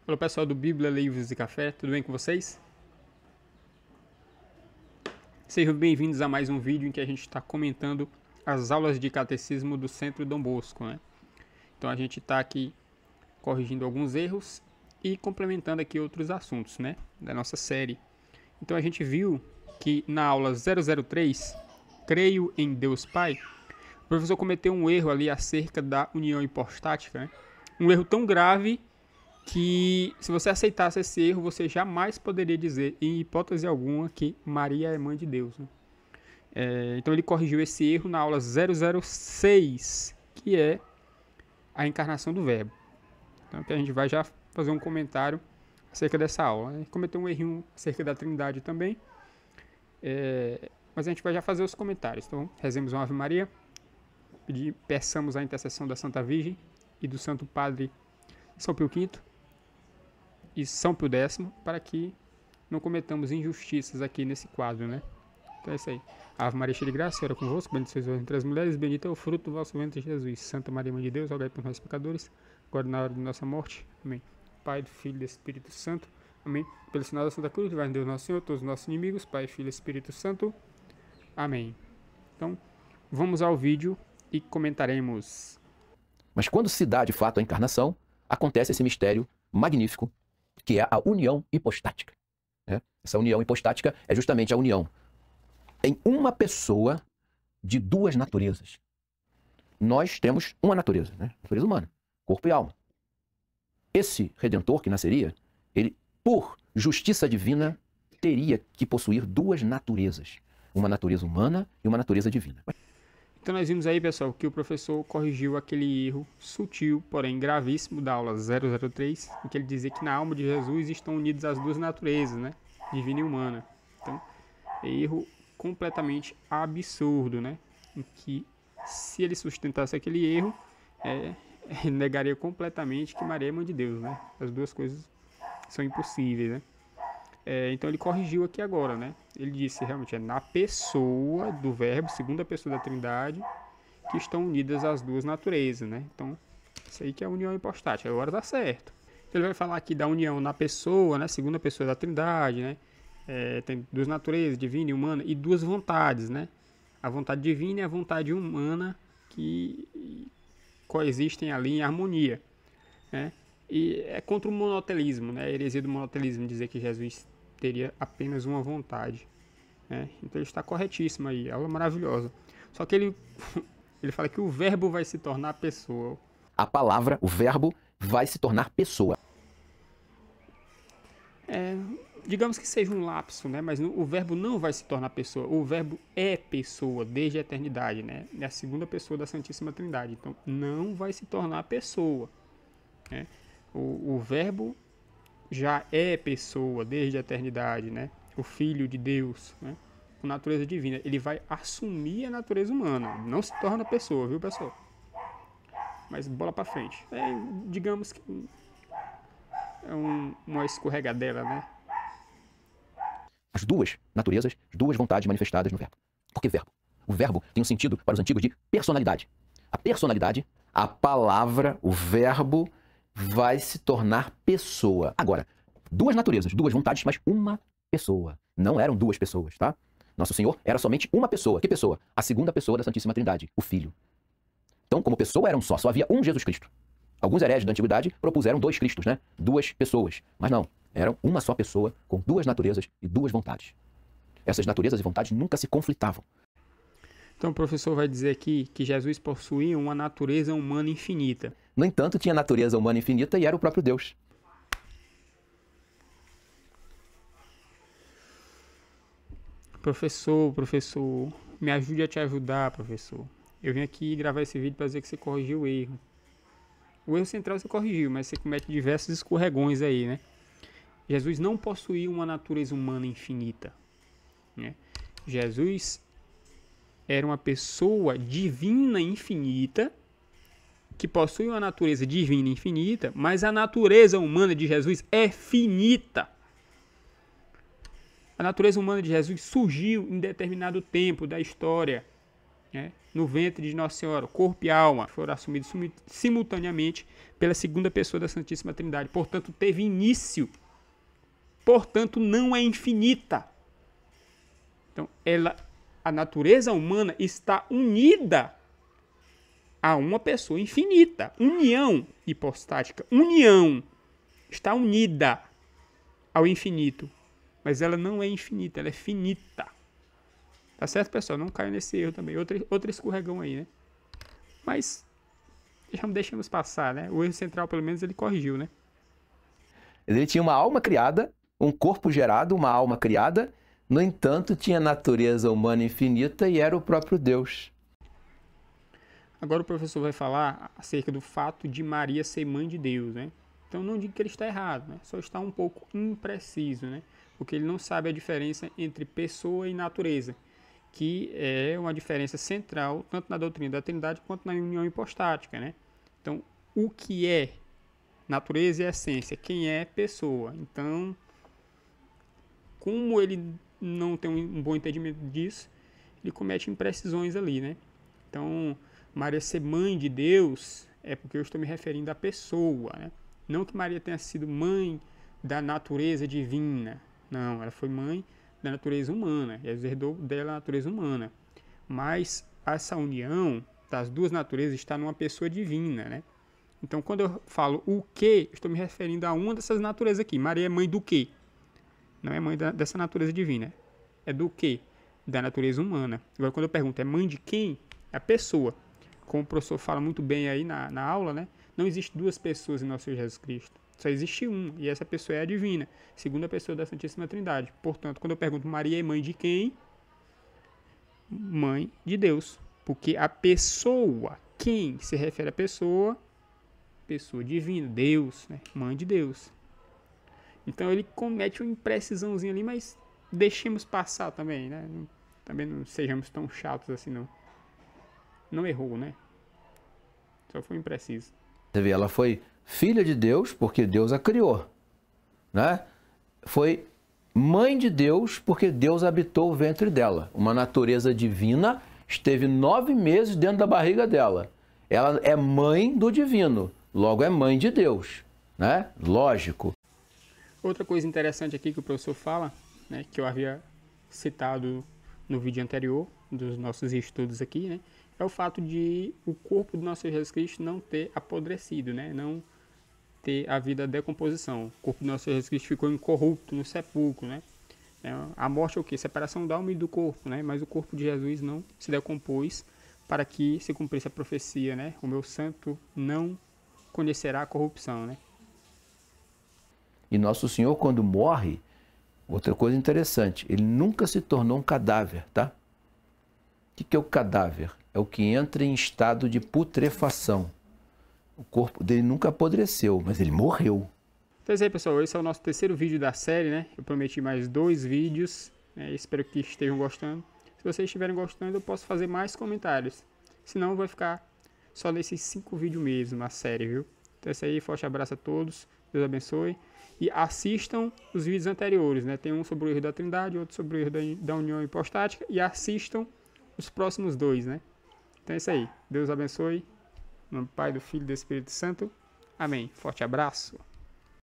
Olá pessoal do Bíblia, Livros e Café, tudo bem com vocês? Sejam bem-vindos a mais um vídeo em que a gente está comentando as aulas de catecismo do Centro Dom Bosco, né? Então a gente está aqui corrigindo alguns erros e complementando aqui outros assuntos, né? Da nossa série. Então a gente viu que na aula 003, Creio em Deus Pai, o professor cometeu um erro ali acerca da união hipostática, né? Um erro tão grave que, se você aceitasse esse erro, você jamais poderia dizer, em hipótese alguma, que Maria é mãe de Deus, né? Então ele corrigiu esse erro na aula 006, que é a encarnação do Verbo. Então que a gente vai já fazer um comentário acerca dessa aula, né? Cometeu um errinho acerca da Trindade também, mas a gente vai já fazer os comentários. Então rezemos uma Ave Maria, peçamos a intercessão da Santa Virgem e do Santo Padre São Pio V e São Pio X, para que não cometamos injustiças aqui nesse quadro, né? Então é isso aí. Ave Maria, cheia de graça, Senhor é convosco, bendita sois vós entre as mulheres, bendito é o fruto do vosso ventre, Jesus. Santa Maria, Mãe de Deus, rogai por nós pecadores, agora e na hora de nossa morte. Amém. Pai, do Filho e do Espírito Santo. Amém. Pelo sinal da Santa Cruz, vai Deus nosso Senhor, todos os nossos inimigos, Pai, Filho e Espírito Santo. Amém. Então, vamos ao vídeo e comentaremos. Mas quando se dá de fato a encarnação, acontece esse mistério magnífico, que é a união hipostática. Essa união hipostática é justamente a união em uma pessoa de duas naturezas. Nós temos uma natureza, natureza humana, corpo e alma. Esse Redentor que nasceria, ele, por justiça divina, teria que possuir duas naturezas. Uma natureza humana e uma natureza divina. Então nós vimos aí, pessoal, que o professor corrigiu aquele erro sutil, porém gravíssimo, da aula 003, em que ele dizia que na alma de Jesus estão unidas as duas naturezas, né? Divina e humana. Então, erro completamente absurdo, né? Em que, se ele sustentasse aquele erro, ele negaria completamente que Maria é mãe de Deus, né? As duas coisas são impossíveis, né? Então ele corrigiu aqui agora, né? Ele disse realmente na pessoa do Verbo, segunda pessoa da Trindade, que estão unidas as duas naturezas, né? Então, isso aí que é a união hipostática, agora tá certo. Então, ele vai falar aqui da união na pessoa, né? Segunda pessoa da Trindade, né? Tem duas naturezas, divina e humana, e duas vontades, né? A vontade divina e a vontade humana que coexistem ali em harmonia, né? E é contra o monotelismo, né? A heresia do monotelismo, dizer que Jesus teria apenas uma vontade, né? Então ele está corretíssimo aí, aula maravilhosa. Só que ele fala que o verbo vai se tornar pessoa. A palavra, o verbo, vai se tornar pessoa. Digamos que seja um lapso, né? Mas o verbo não vai se tornar pessoa. O verbo é pessoa desde a eternidade, né? É a segunda pessoa da Santíssima Trindade. Então não vai se tornar pessoa, né? O verbo já é pessoa desde a eternidade, né? O Filho de Deus, né? Com natureza divina. Ele vai assumir a natureza humana. Não se torna pessoa, viu, pessoal? Mas bola pra frente. Digamos que é uma escorregadela, né? As duas naturezas, as duas vontades manifestadas no verbo. Por que verbo? O verbo tem um sentido, para os antigos, de personalidade. A personalidade, a palavra, o verbo, vai se tornar pessoa. Agora, duas naturezas, duas vontades, mas uma pessoa. Não eram duas pessoas, tá? Nosso Senhor era somente uma pessoa. Que pessoa? A segunda pessoa da Santíssima Trindade, o Filho. Então, como pessoa, era um só havia um Jesus Cristo. Alguns hereges da antiguidade propuseram dois Cristos, né? Duas pessoas. Mas não, eram uma só pessoa com duas naturezas e duas vontades. Essas naturezas e vontades nunca se conflitavam. Então o professor vai dizer aqui que Jesus possuía uma natureza humana infinita. No entanto, tinha natureza humana infinita e era o próprio Deus. Professor, me ajude a te ajudar, professor. Eu vim aqui gravar esse vídeo para dizer que você corrigiu o erro. O erro central você corrigiu, mas você comete diversos escorregões aí, né? Jesus não possuía uma natureza humana infinita, né? Jesus era uma pessoa divina infinita, que possui uma natureza divina infinita, mas a natureza humana de Jesus é finita. A natureza humana de Jesus surgiu em determinado tempo da história, né, no ventre de Nossa Senhora, corpo e alma foram assumidos simultaneamente pela segunda pessoa da Santíssima Trindade. Portanto, teve início. Portanto, não é infinita. Então, a natureza humana está unida a uma pessoa infinita. União hipostática. União. Está unida ao infinito. Mas ela não é infinita, ela é finita. Tá certo, pessoal? Não caia nesse erro também. Outro escorregão aí, né? Mas deixamos passar, né? O erro central, pelo menos, ele corrigiu, né? Ele tinha uma alma criada, um corpo gerado, uma alma criada. No entanto, tinha natureza humana infinita e era o próprio Deus. Agora o professor vai falar acerca do fato de Maria ser mãe de Deus, né? Então não digo que ele está errado, né? Só está um pouco impreciso, né? Porque ele não sabe a diferença entre pessoa e natureza, que é uma diferença central tanto na doutrina da Trindade quanto na união hipostática, né? Então, o que é natureza e essência? Quem é pessoa? Então, como ele não tem um bom entendimento disso, ele comete imprecisões ali, né? Então, Maria ser mãe de Deus é porque eu estou me referindo à pessoa, né? Não que Maria tenha sido mãe da natureza divina. Não, ela foi mãe da natureza humana, e herdou dela a natureza humana. Mas essa união das duas naturezas está numa pessoa divina, né? Então, quando eu falo o que, estou me referindo a uma dessas naturezas aqui. Maria é mãe do quê? Não é mãe dessa natureza divina. É do quê? Da natureza humana. Agora, quando eu pergunto, é mãe de quem? É a pessoa. Como o professor fala muito bem aí na aula, né? Não existe duas pessoas em nosso Senhor Jesus Cristo. Só existe uma, e essa pessoa é a divina, segunda pessoa da Santíssima Trindade. Portanto, quando eu pergunto Maria é mãe de quem? Mãe de Deus. Porque a pessoa, quem se refere à pessoa? Pessoa divina, Deus, né? Mãe de Deus. Então ele comete uma imprecisãozinha ali, mas deixemos passar também, né? Também não sejamos tão chatos assim, não. Não errou, né? Só foi impreciso. Você vê, ela foi filha de Deus porque Deus a criou, né? Foi mãe de Deus porque Deus habitou o ventre dela. Uma natureza divina esteve 9 meses dentro da barriga dela. Ela é mãe do divino, logo é mãe de Deus, né? Lógico. Outra coisa interessante aqui que o professor fala, né, que eu havia citado no vídeo anterior dos nossos estudos aqui, né, é o fato de o corpo do nosso Jesus Cristo não ter apodrecido, né, não ter havido a decomposição. O corpo do nosso Jesus Cristo ficou incorrupto no sepulcro, né. A morte é o quê? Separação da alma e do corpo, né, mas o corpo de Jesus não se decompôs para que se cumprisse a profecia, né, o meu santo não conhecerá a corrupção, né. E Nosso Senhor, quando morre, outra coisa interessante, ele nunca se tornou um cadáver, tá? O que é o cadáver? É o que entra em estado de putrefação. O corpo dele nunca apodreceu, mas ele morreu. Então é isso aí, pessoal. Esse é o nosso terceiro vídeo da série, né? Eu prometi mais 2 vídeos, né? Espero que estejam gostando. Se vocês estiverem gostando, eu posso fazer mais comentários. Senão vai ficar só nesses 5 vídeos mesmo, a série, viu? Então é isso aí. Forte abraço a todos. Deus abençoe. E assistam os vídeos anteriores, né? Tem um sobre o erro da Trindade, outro sobre o erro da união hipostática. E assistam os próximos 2, né? Então é isso aí. Deus abençoe. Em nome do Pai, do Filho e do Espírito Santo. Amém. Forte abraço.